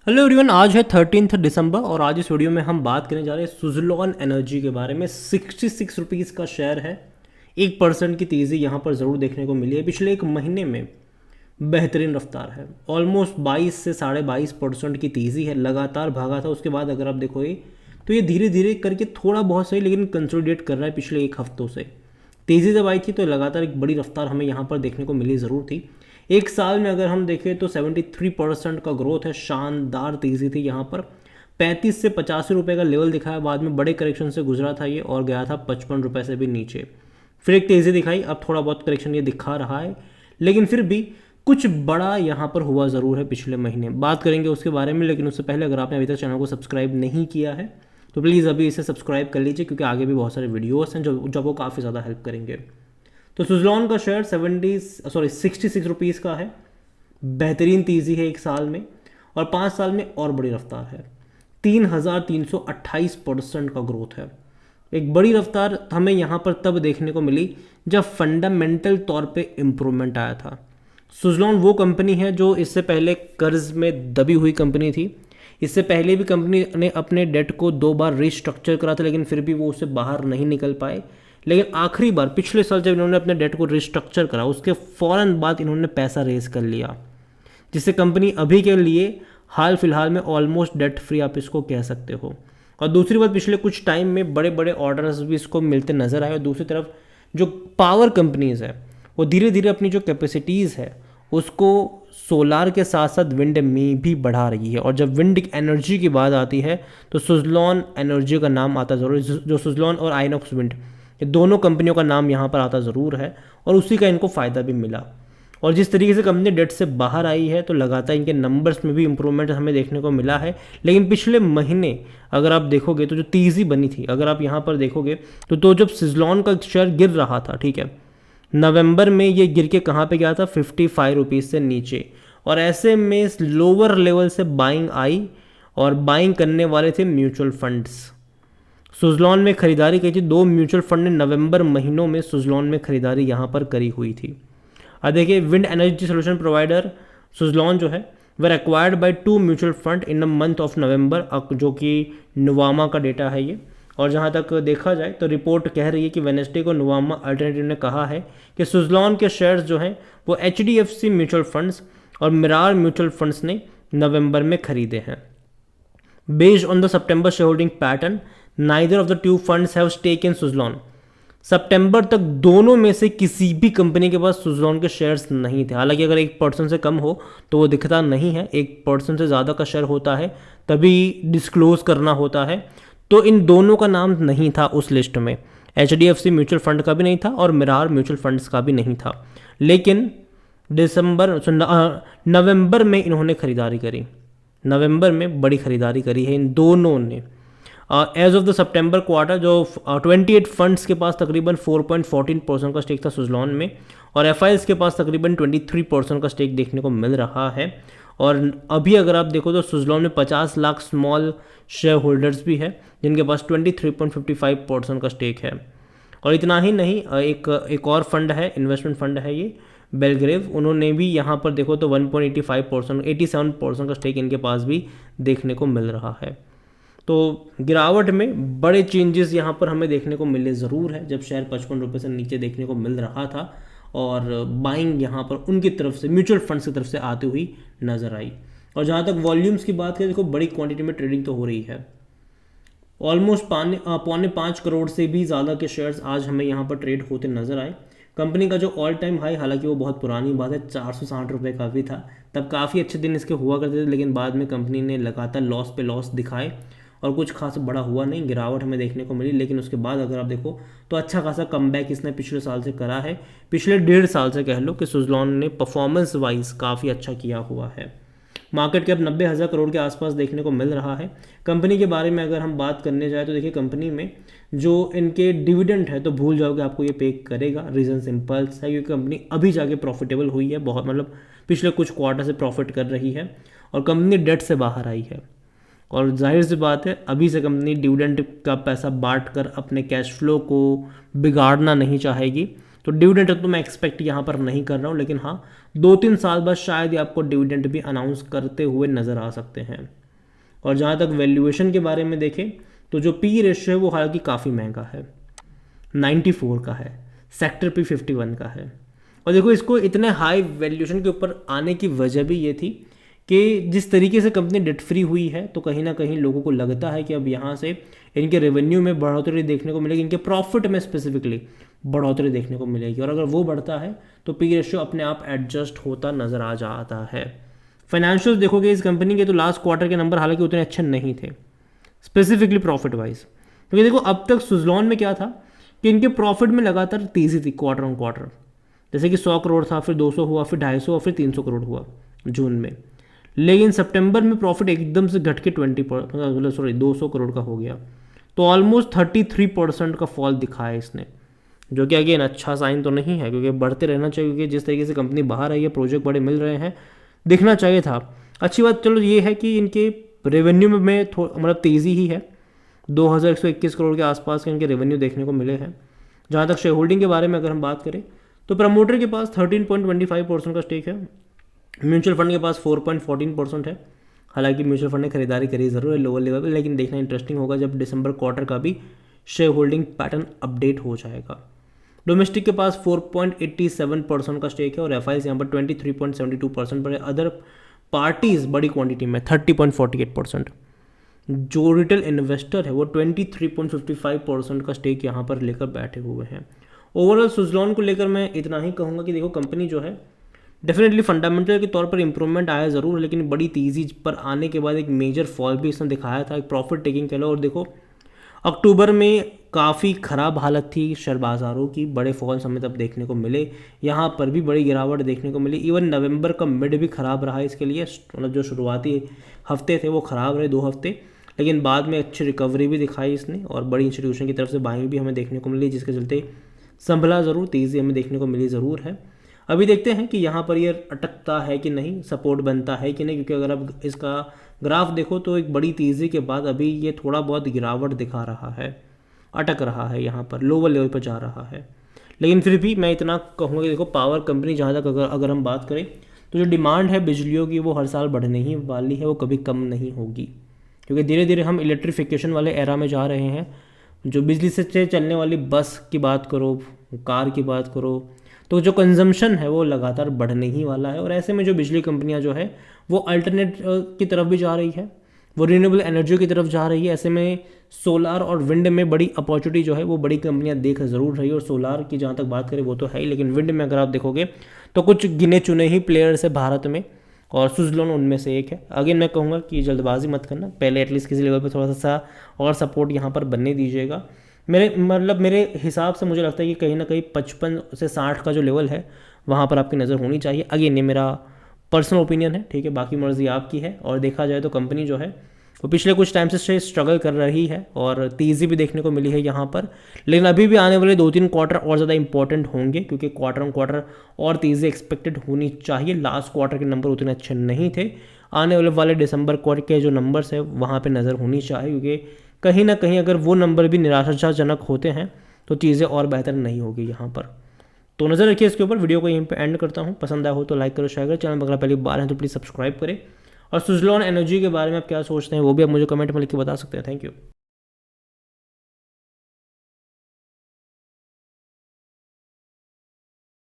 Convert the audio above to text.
Hello everyone, आज है 13 दिसंबर और आज इस वीडियो में हम बात करने जा रहे हैं सुज़लोन एनर्जी के बारे में। 66 रुपीज़ का शेयर है। 1% की तेज़ी यहाँ पर ज़रूर देखने को मिली है। पिछले एक महीने में बेहतरीन रफ्तार है, ऑलमोस्ट 22 से 22.5% की तेज़ी है। लगातार भागा था, उसके बाद अगर आप देखोगे तो ये धीरे धीरे करके थोड़ा बहुत सही लेकिन कंसोलिडेट कर रहा है। पिछले एक हफ्तों से तेज़ी जब आई थी तो लगातार एक बड़ी रफ्तार हमें यहाँ पर देखने को मिली ज़रूर थी। एक साल में अगर हम देखें तो 73% का ग्रोथ है, शानदार तेज़ी थी यहाँ पर। 35 से 85 रुपये का लेवल दिखाया, बाद में बड़े करेक्शन से गुजरा था ये और गया था 55 रुपये से भी नीचे। फिर एक तेज़ी दिखाई, अब थोड़ा बहुत करेक्शन ये दिखा रहा है, लेकिन फिर भी कुछ बड़ा यहाँ पर हुआ ज़रूर है पिछले महीने। बात करेंगे उसके बारे में, लेकिन उससे पहले अगर आपने अभी तक चैनल को सब्सक्राइब नहीं किया है तो प्लीज़ अभी इसे सब्सक्राइब कर लीजिए, क्योंकि आगे भी बहुत सारे वीडियोस हैं जो आपको काफ़ी ज़्यादा हेल्प करेंगे। तो सुज़लोन का शेयर 66 रुपीज़ का है। बेहतरीन तेज़ी है एक साल में, और 5 साल में और बड़ी रफ्तार है। 3328% का ग्रोथ है। एक बड़ी रफ्तार हमें यहाँ पर तब देखने को मिली जब फंडामेंटल तौर पे इम्प्रूवमेंट आया था। सुज़लोन वो कंपनी है जो इससे पहले कर्ज में दबी हुई कंपनी थी। इससे पहले भी कंपनी ने अपने डेट को 2 बार रिस्ट्रक्चर करा था, लेकिन फिर भी वो उससे बाहर नहीं निकल पाए। लेकिन आखिरी बार पिछले साल जब इन्होंने अपने डेट को रिस्ट्रक्चर करा, उसके फ़ौरन बाद इन्होंने पैसा रेज कर लिया, जिससे कंपनी अभी के लिए हाल फिलहाल में ऑलमोस्ट डेट फ्री आप इसको कह सकते हो। और दूसरी बात, पिछले कुछ टाइम में बड़े बड़े ऑर्डर्स भी इसको मिलते नज़र आए। और दूसरी तरफ जो पावर कंपनीज़ है वो धीरे धीरे अपनी जो कैपेसिटीज़ है उसको सोलार के साथ साथ विंड में भी बढ़ा रही है। और जब विंड एनर्जी की बात आती है तो सुज़लोन एनर्जी का नाम आता ज़रूर, जो सुज़लोन और आइनॉक्स विंड, ये दोनों कंपनियों का नाम यहाँ पर आता ज़रूर है, और उसी का इनको फ़ायदा भी मिला। और जिस तरीके से कंपनी डेट से बाहर आई है तो लगातार इनके नंबर्स में भी इम्प्रूवमेंट हमें देखने को मिला है। लेकिन पिछले महीने अगर आप देखोगे तो जो तेज़ी बनी थी, अगर आप यहाँ पर देखोगे तो जब सुज़लोन का शेयर गिर रहा था, ठीक है, नवंबर में ये गिर के कहाँ पे गया था, 55 रुपीज़ से नीचे। और ऐसे में लोअर लेवल से बाइंग आई, और बाइंग करने वाले थे म्यूचुअल फंड्स। सुज़लोन में खरीदारी की थी, 2 म्यूचुअल फंड ने नवंबर महीनों में सुज़लोन में खरीदारी यहाँ पर करी हुई थी। अब देखिए, wind energy solution provider Suzlon जो है वह acquired by 2 mutual fund in the month of November, जो कि नुवामा का डेटा है ये। और जहाँ तक देखा जाए तो रिपोर्ट कह रही है कि वेडनेसडे को नुवामा अल्टरनेटिव ने कहा है कि सुज़लोन के शेयर्स जो हैं वो HDFC म्यूचुअल फंड्स और मिरार म्यूचुअल फंड्स ने नवंबर में खरीदे हैं। Based on the September share holding pattern, neither of the 2 funds have stake in Suzlon. सितंबर तक दोनों में से किसी भी कंपनी के पास सुज़लोन के शेयर्स नहीं थे। हालांकि अगर 1% से कम हो तो वो दिखता नहीं है, 1% से ज़्यादा का शेयर होता है तभी डिस्क्लोज करना होता है। तो इन दोनों का नाम नहीं था उस लिस्ट में, HDFC म्यूचुअल फंड का भी नहीं था और मिरार म्यूचुअल फंड्स का भी नहीं था। लेकिन नवंबर में इन्होंने खरीदारी करी, नवंबर में बड़ी खरीदारी करी है इन दोनों ने। As of the September quarter जो 28 फंड्स के पास तकरीबन 4.14% का स्टेक था सुज़लोन में, और FIs के पास तकरीबन 23% का स्टेक देखने को मिल रहा है। और अभी अगर आप देखो तो सुज़लोन में 50 लाख स्मॉल शेयर होल्डर्स भी है जिनके पास 23.55% का स्टेक है। और इतना ही नहीं, एक और फंड है, इन्वेस्टमेंट फंड है ये, बेलग्रेव, उन्होंने भी यहाँ पर देखो तो 1.85%, 87% का स्टेक इनके पास भी देखने को मिल रहा है। तो गिरावट में बड़े चेंजेस यहाँ पर हमें देखने को मिले ज़रूर है, जब शेयर 55 रुपये से नीचे देखने को मिल रहा था और बाइंग यहाँ पर उनकी तरफ से, म्यूचुअल फंड्स की तरफ से आती हुई नज़र आई। और जहाँ तक वॉल्यूम्स की बात करें, देखो बड़ी क्वांटिटी में ट्रेडिंग तो हो रही है। ऑलमोस्ट 5.25 करोड़ से भी ज़्यादा के शेयर्स आज हमें यहाँ पर ट्रेड होते नज़र आए। कंपनी का जो ऑल टाइम हाई, हालांकि वो बहुत पुरानी बात है, 460 रुपये का भी था, तब काफ़ी अच्छे दिन इसके हुआ करते थे। लेकिन बाद में कंपनी ने लगातार लॉस पे लॉस दिखाए और कुछ खास बड़ा हुआ नहीं, गिरावट हमें देखने को मिली। लेकिन उसके बाद अगर आप देखो तो अच्छा खासा कमबैक इसने पिछले साल से करा है। पिछले 1.5 साल से कह लो कि सुज़लोन ने परफॉर्मेंस वाइज काफ़ी अच्छा किया हुआ है। मार्केट कैप 90,000 करोड़ के आसपास देखने को मिल रहा है। कंपनी के बारे में अगर हम बात करने जाए तो देखिए, कंपनी में जो इनके डिविडेंड है तो भूल जाओगे, आपको ये पे करेगा। रीज़न सिंपल है, क्योंकि कंपनी अभी जाके प्रॉफिटेबल हुई है, बहुत मतलब पिछले कुछ क्वार्टर से प्रॉफिट कर रही है, और कंपनी डेट से बाहर आई है। और जाहिर सी बात है, अभी से कंपनी डिविडेंड का पैसा बांट कर अपने कैश फ्लो को बिगाड़ना नहीं चाहेगी। तो डिविडेंड तो मैं एक्सपेक्ट यहाँ पर नहीं कर रहा हूँ, लेकिन हाँ 2-3 साल बाद शायद ही आपको डिविडेंड भी अनाउंस करते हुए नज़र आ सकते हैं। और जहाँ तक वैल्यूएशन के बारे में देखें तो जो पी रेशियो है वो हालांकि काफ़ी महंगा है, 94 का है, सेक्टर पी 51 का है। और देखो इसको इतने हाई वैल्यूएशन के ऊपर आने की वजह भी ये थी कि जिस तरीके से कंपनी डेट फ्री हुई है, तो कहीं ना कहीं लोगों को लगता है कि अब यहाँ से इनके रेवेन्यू में बढ़ोतरी देखने को मिलेगी, इनके प्रॉफिट में स्पेसिफिकली बढ़ोतरी देखने को मिलेगी। और अगर वो बढ़ता है तो पी रेशियो अपने आप एडजस्ट होता नज़र आ जाता है। फाइनेंशियल्स देखोगे इस कंपनी के तो लास्ट क्वार्टर के नंबर हालांकि उतने अच्छे नहीं थे, स्पेसिफिकली प्रॉफिट वाइज। क्योंकि देखो अब तक सुजलॉन में क्या था कि इनके प्रॉफिट में लगातार तेज़ी थी क्वार्टर ऑन क्वार्टर, जैसे कि 100 करोड़ था, फिर 200 हुआ, फिर 250 और फिर 300 करोड़ हुआ जून में। लेकिन सितंबर में प्रॉफिट एकदम से घट के 200 करोड़ का हो गया, तो ऑलमोस्ट 33% का फॉल दिखाया इसने, जो कि अगेन अच्छा साइन तो नहीं है, क्योंकि बढ़ते रहना चाहिए, क्योंकि जिस तरीके से कंपनी बाहर आई है, प्रोजेक्ट बड़े मिल रहे हैं, दिखना चाहिए था। अच्छी बात चलो ये है कि इनके रेवेन्यू में मतलब तेज़ी ही है, 2121 करोड़ के आसपास के इनके रेवेन्यू देखने को मिले हैं। जहाँ तक शेयर होल्डिंग के बारे में अगर हम बात करें तो प्रमोटर के पास 13.25% का स्टेक है, म्यूचुअल फंड के पास 4.14% है। हालांकि म्यूचुअल फंड ने खरीदारी करी ज़रूर है लोअर लेवल पर, लेकिन देखना इंटरेस्टिंग होगा जब दिसंबर क्वार्टर का भी शेयर होल्डिंग पैटर्न अपडेट हो जाएगा। डोमेस्टिक के पास 4.87% का स्टेक है और एफ आई यहाँ पर 23.72% पर है। अदर पार्टीज बड़ी क्वांटिटी में 30.48%। जो रिटेल इन्वेस्टर है वो 23.55% का स्टेक यहाँ पर लेकर बैठे हुए हैं। ओवरऑल सुजलॉन को लेकर मैं इतना ही कहूँगा कि देखो कंपनी जो है डेफिनेटली फंडामेंटल के तौर पर इंप्रूवमेंट आया ज़रूर, लेकिन बड़ी तेज़ी पर आने के बाद एक मेजर फॉल भी इसने दिखाया था, एक प्रॉफिट टेकिंग के लिए। और देखो अक्टूबर में काफ़ी ख़राब हालत थी शेयर बाज़ारों की, बड़े फॉल्स हमें तब देखने को मिले, यहाँ पर भी बड़ी गिरावट देखने को मिली। इवन नवंबर का मिड भी ख़राब रहा इसके लिए, मतलब जो शुरुआती हफ्ते थे वो ख़राब रहे 2 हफ्ते, लेकिन बाद में अच्छी रिकवरी भी दिखाई इसने और बड़ी इंस्टीट्यूशन की तरफ से बाइंग भी हमें देखने को मिली, जिसके चलते संभला ज़रूर, तेज़ी हमें देखने को मिली ज़रूर है। अभी देखते हैं कि यहाँ पर ये अटकता है कि नहीं, सपोर्ट बनता है कि नहीं, क्योंकि अगर अब इसका ग्राफ देखो तो एक बड़ी तेज़ी के बाद अभी ये थोड़ा बहुत गिरावट दिखा रहा है, अटक रहा है, यहाँ पर लोअर लेवल पर जा रहा है। लेकिन फिर भी मैं इतना कहूँगा कि देखो पावर कंपनी जहाँ तक अगर हम बात करें तो जो डिमांड है बिजलियों की वो हर साल बढ़ने ही वाली है, वो कभी कम नहीं होगी, क्योंकि धीरे धीरे हम इलेक्ट्रिफिकेशन वाले एरा में जा रहे हैं। जो बिजली से चलने वाली बस की बात करो, कार की बात करो, तो जो कंजम्पशन है वो लगातार बढ़ने ही वाला है। और ऐसे में जो बिजली कंपनियां जो है वो अल्टरनेट की तरफ भी जा रही है, वो रिन्यूएबल एनर्जी की तरफ जा रही है। ऐसे में सोलार और विंड में बड़ी अपॉर्चुनिटी जो है वो बड़ी कंपनियां देख ज़रूर रही है। और सोलार की जहाँ तक बात करें वो तो है ही, लेकिन विंड में अगर आप देखोगे तो कुछ गिने चुने ही प्लेयर्स है भारत में, और सुजलॉन उनमें से एक है। अगेन मैं कहूँगा कि जल्दबाजी मत करना, पहले एटलीस्ट किसी लेवल पर थोड़ा सा और सपोर्ट यहाँ पर बनने दीजिएगा। मेरे हिसाब से मुझे लगता है कि कहीं ना कहीं 55 से 60 का जो लेवल है वहाँ पर आपकी नज़र होनी चाहिए। अगेन ये मेरा पर्सनल ओपिनियन है, ठीक है, बाकी मर्जी आपकी है। और देखा जाए तो कंपनी जो है वो पिछले कुछ टाइम से स्ट्रगल कर रही है और तेज़ी भी देखने को मिली है यहाँ पर, लेकिन अभी भी आने वाले 2-3 क्वार्टर और ज़्यादा इंपॉर्टेंट होंगे, क्योंकि क्वार्टर ऑन क्वार्टर और तेज़ी एक्सपेक्टेड होनी चाहिए। लास्ट क्वार्टर के नंबर उतने अच्छे नहीं थे, आने वाले दिसंबर क्वार्टर के जो नंबर्स है वहाँ पर नज़र होनी चाहिए, क्योंकि कहीं ना कहीं अगर वो नंबर भी निराशाजनक होते हैं तो चीज़ें और बेहतर नहीं होगी यहाँ पर। तो नज़र रखिए इसके ऊपर। वीडियो को यहीं पे एंड करता हूँ, पसंद आया हो तो लाइक करो, शेयर करो, चैनल पर अगर पहली बार है तो प्लीज़ सब्सक्राइब करें। और सुजलॉन एनर्जी के बारे में आप क्या सोचते हैं वो भी आप मुझे कमेंट में लिख के बता सकते हैं। Thank you.